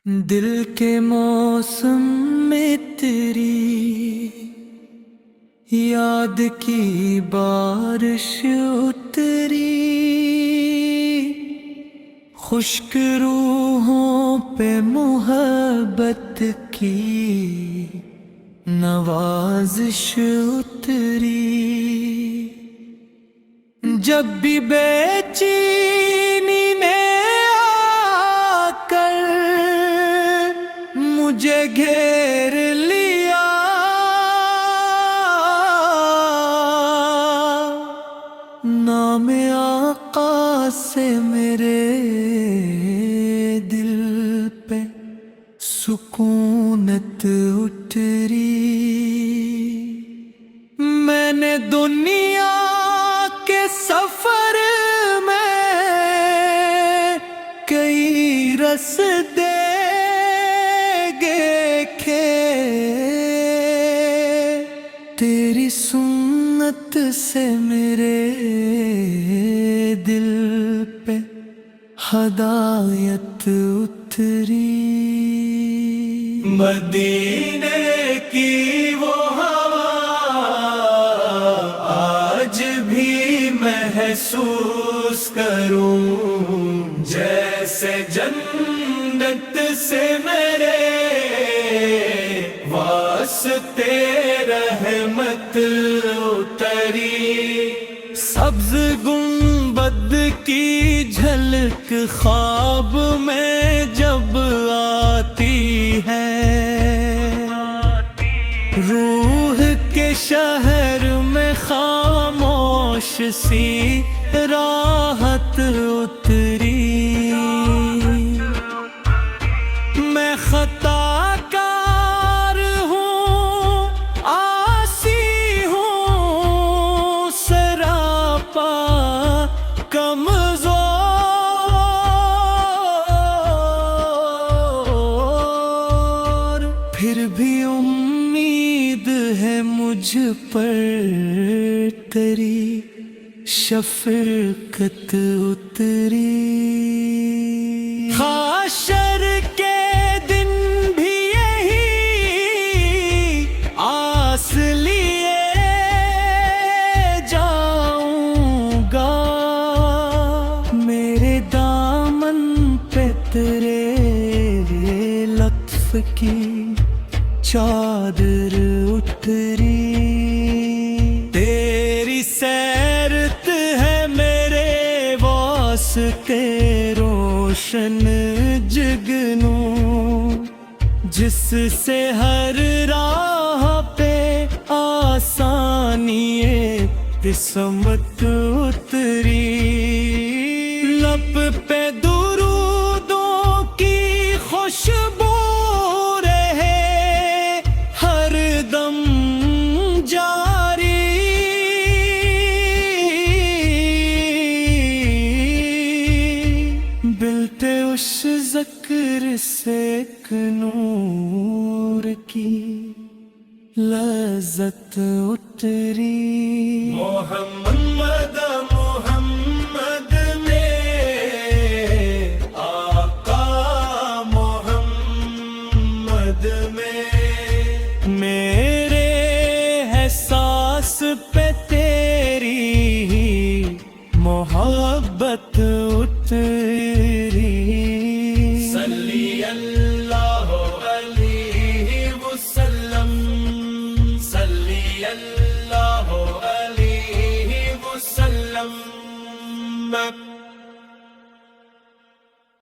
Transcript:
دل کے موسم میں تیری یاد کی بارش اتری، خشک روحوں پہ محبت کی نوازش اتری۔ جب بھی بے چینی نے آ کر مجھے گھیر لیا، نام آقا سے میرے دل پہ سکونت اتری۔ میں نے دنیا کے سفر میں کئی رستے دیکھے، تیری سنت سے میرے دل پہ ہدایت اتری۔ مدینے کی وہ ہوا آج بھی محسوس کروں، جیسے جنت سے میرے واسطے رحمت اتری۔ سبز گنبد کی جھلک خواب میں جب آتی ہے، روح کے شہر میں خاموش سی راحت اتری۔ میں خطا کار ہوں، آسی ہوں، سراپا کمزور، پھر بھی امید ہے مجھ پر تیری شفقت اتری۔ حشر کے دن بھی یہی آس لیے جاؤں گا، میرے دامن پہ تیرے لطف کی چادر اتری۔ تیری سیرت ہے میرے واسطے روشن جگنوں، جس سے ہر راہ پہ آسانی قسمت اتری۔ لب پہ درودوں کی خوشبو رہے ہر دم جاری، ملتے اس ذکر سے ایک نور کی لذت اتری۔ محمد محمد میں آقا محمد میں میرے احساس پہ تیری محبت اتری۔ صلی اللہ علیہ وسلم، صلی اللہ علیہ وسلم۔